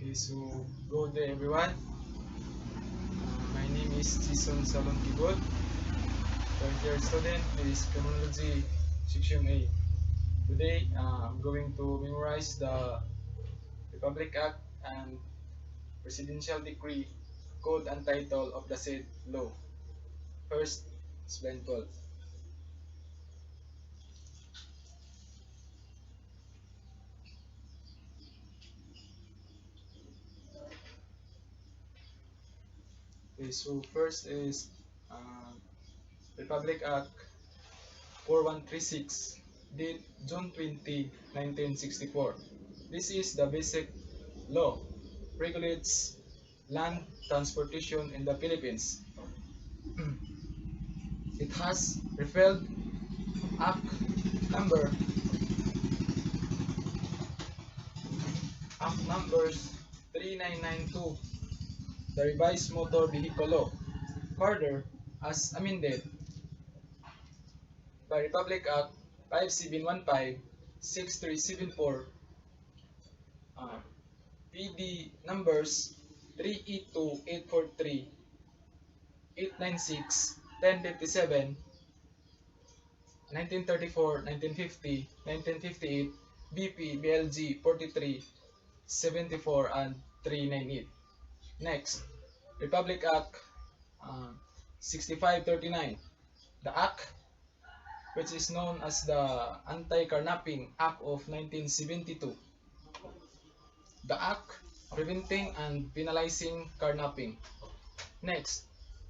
Okay, so good day everyone. My name is Jason Salon Kibot. Third year student is Criminology Section A. Today, I'm going to memorize the Republic Act and Presidential Decree, Code and Title of the said law. First, is blindfold. Okay, so first is Republic Act 4136, date June 20, 1964. This is the basic law, regulates land transportation in the Philippines. It has repealed Act number Act numbers 3992, the revised motor vehicle law, further as amended by Republic Act 5715 6374, uh, PD numbers 3E2 843 896 1057 1934 1950 1958 BP BLG 43 74 and 398. Next, Republic Act 6539, the Act which is known as the Anti-Carnapping Act of 1972, the Act preventing and penalizing carnapping. Next,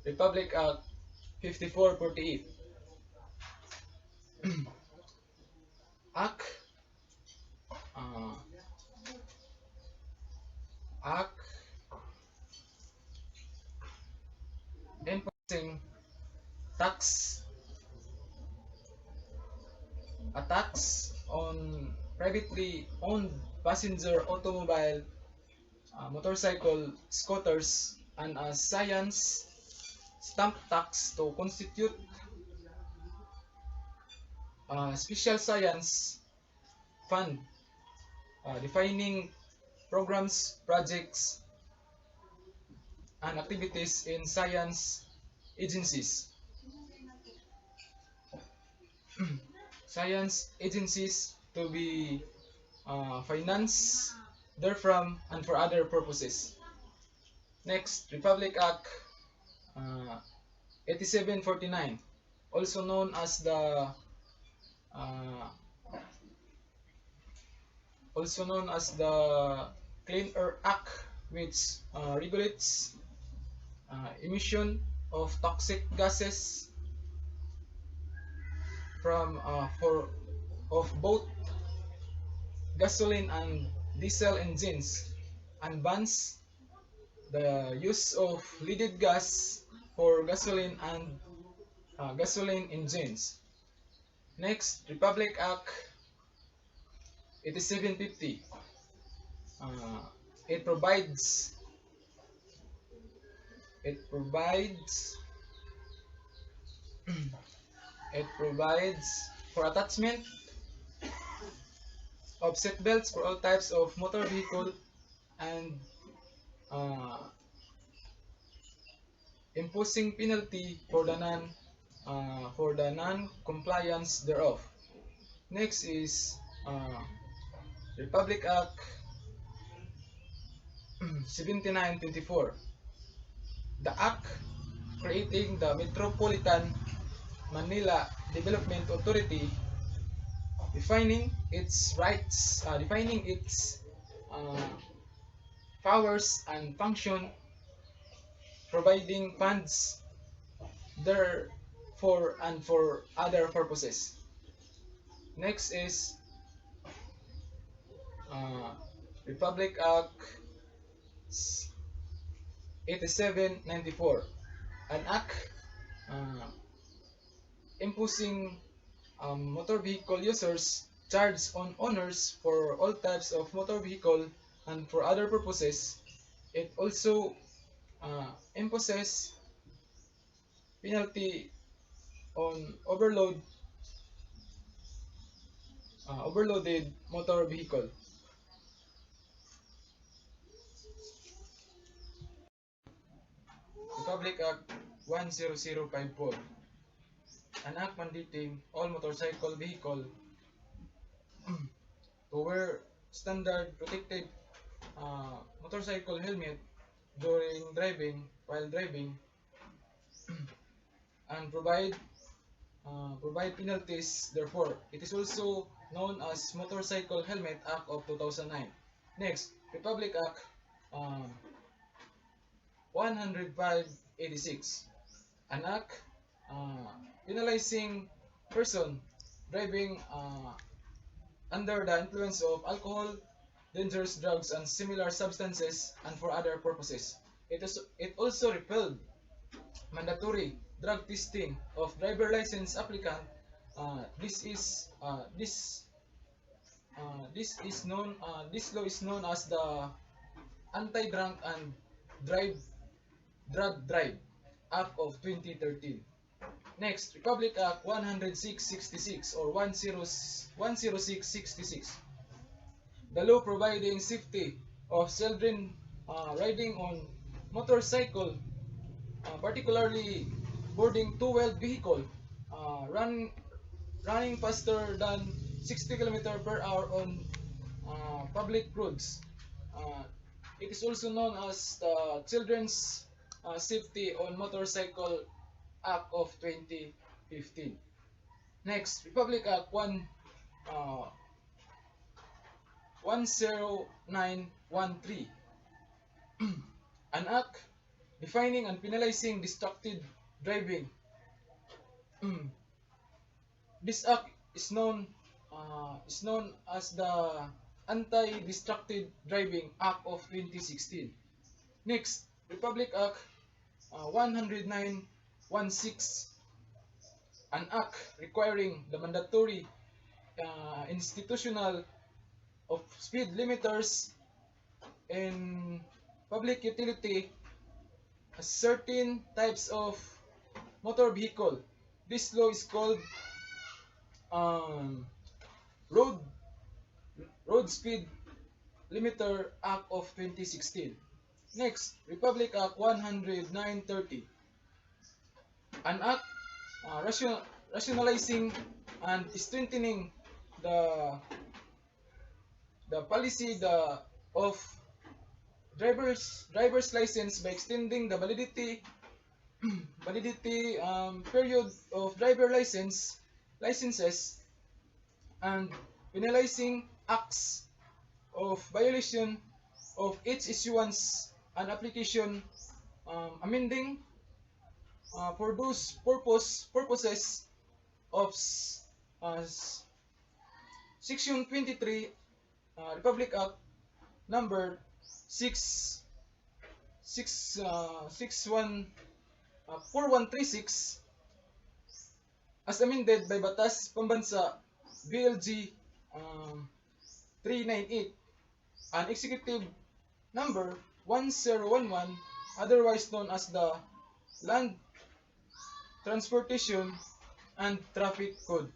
Republic Act 5448, Act uh, Act imposing tax a tax on privately owned passenger automobile, motorcycle, scooters, and a science stamp tax to constitute a special science fund, defining programs, projects, and activities in science agencies. Science agencies to be financed therefrom and for other purposes. Next, Republic Act 8749, also known as the uh, Clean Air Act, which regulates emission of toxic gases from for of both gasoline and diesel engines, and bans the use of leaded gas for gasoline and gasoline engines. Next, Republic Act 8750. Uh, it provides it provides it provides for attachment of seat belts for all types of motor vehicle, and uh, imposing penalty for the non-compliance thereof. Next is Republic Act 7924, the Act creating the Metropolitan Manila Development Authority, defining its rights, defining its uh, powers and function, providing funds there for other purposes. Next is uh, Republic Act 8794, an act uh, imposing motor vehicle users charge on owners for all types of motor vehicle and for other purposes. It also imposes penalty on overloaded motor vehicle. Republic Act 10054, an act mandating all motorcycle vehicle to wear standard protective motorcycle helmet during driving, while driving, and provide penalties. Therefore, it is also known as Motorcycle Helmet Act of 2009. Next, Republic Act 105/86, an act penalizing person driving under the influence of alcohol, dangerous drugs, and similar substances, and for other purposes. It also repealed mandatory drug testing of driver license applicant. This law is known as the Anti-Drunk and Drive Drug Drive Act of 2013. Next, Republic Act 106/66 or 106/66. The law providing safety of children riding on motorcycle, particularly boarding two-wheeled vehicle, running faster than 60 km/h on public roads. It is also known as the Children's Safety on Motorcycle Act of 2015. Next, Republic Act 10913, an act defining and penalizing distracted driving. This act is known as the Anti-Distracted Driving Act of 2016. Next, Republic Act 10916, an act requiring the mandatory institutional of speed limiters in public utility certain types of motor vehicle. This law is called Road Speed Limiter Act of 2016. Next, Republic Act 10930, an act rationalizing and strengthening the policy of driver's license by extending the validity period of driver licenses and penalizing acts of violation of its issuance and application, amending for those purposes of Section 23 Republic Act number 4136 as amended by Batas Pambansa BLG 398 and Executive number 1011, otherwise known as the Land Transportation and Traffic Code.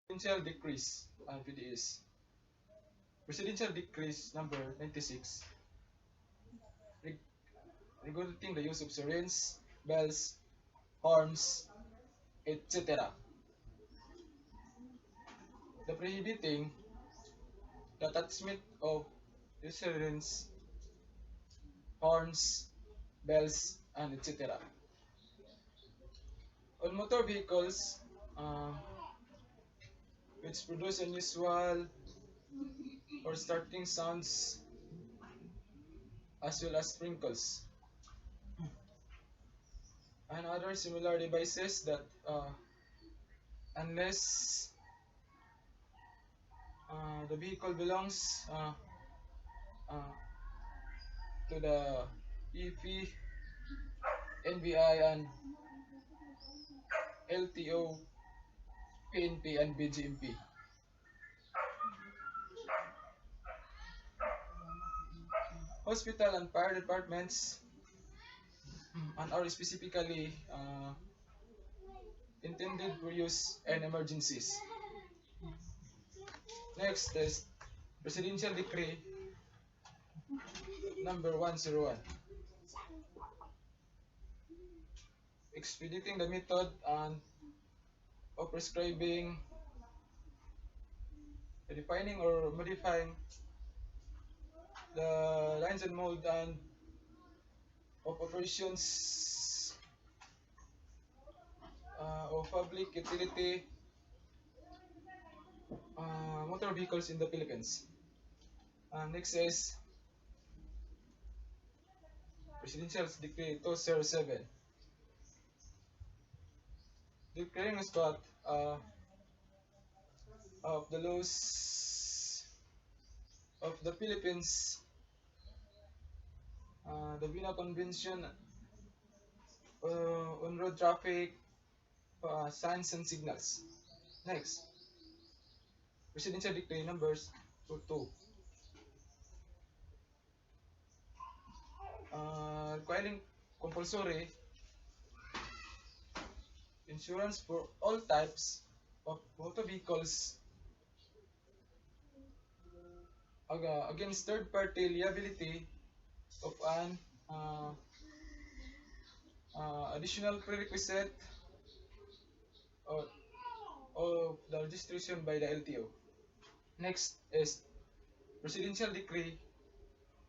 Presidential Decrees PDS. Presidential Decrees number 96, regulating the use of sirens, bells, horns, etc. The prohibiting the attachment of sirens, horns, bells, and etc. On motor vehicles which produce unusual or starting sounds as well as sprinkles and other similar devices that unless the vehicle belongs to the EP, NBI, and LTO, PNP, and BGMP. Hospital and fire departments and are specifically intended for use and emergencies. Next is Presidential Decree number 101. expediting the method and of prescribing, defining or modifying the lines and mode and of operations of public utility motor vehicles in the Philippines. Next is Presidential Decree 207, declaring a spot of the laws of the Philippines, the Vienna Convention on road traffic, signs and signals. Next, Presidential Decree numbers 22, requiring compulsory insurance for all types of motor vehicles against third-party liability of an uh, additional prerequisite of, of the registration by the LTO. Next is Presidential Decree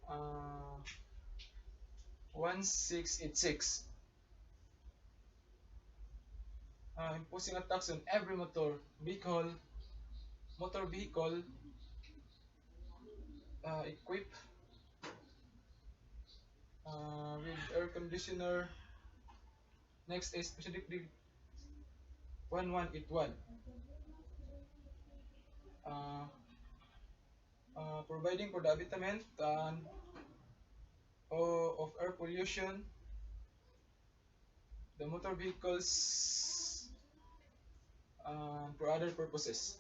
uh, 1686, imposing a tax on every motor vehicle equipped with air conditioner. Next is Presidential Decree 1181, uh, providing for the abatement of air pollution, the motor vehicles for other purposes.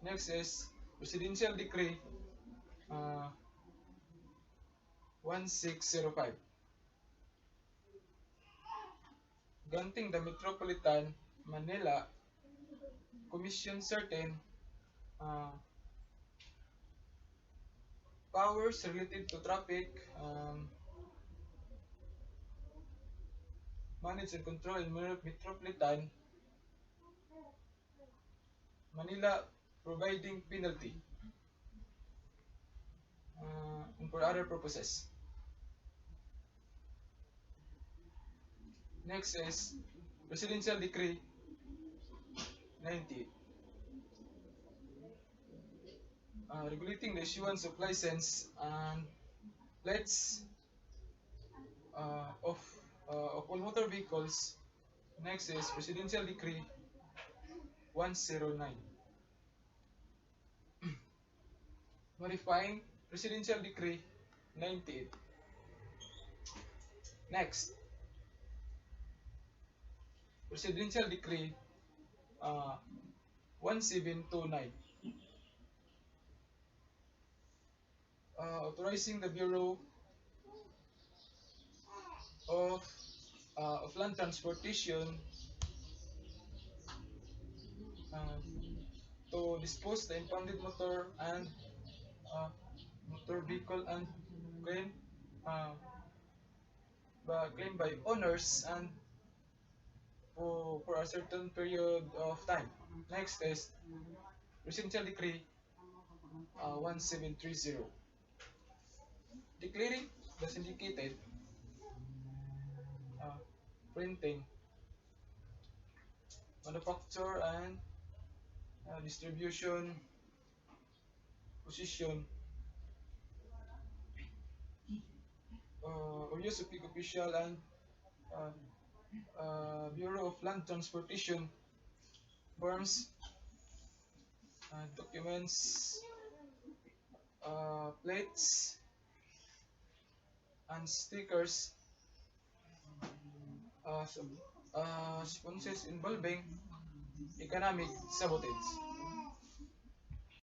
Next is Presidential Decree uh, 1605, granting the Metropolitan Manila Commission certain uh, powers related to traffic, manage and control in Metropolitan Manila, providing penalty and for other purposes. Next is Presidential Decree 90, regulating the issuance of license and plates of all motor vehicles. Next is Presidential Decree 109, modifying Presidential Decree 98. Next, Presidential Decree 1729, authorizing the Bureau of, Land Transportation uh, to dispose the impounded uh, motor vehicle and claim uh, claim by owners and for a certain period of time. Next is Presidential Decree 1730, declaring the syndicated uh, printing, manufacture, and distribution, possession, or use of official and Bureau of Land Transportation forms, documents, plates, and stickers, sponsors involving economic sabotage.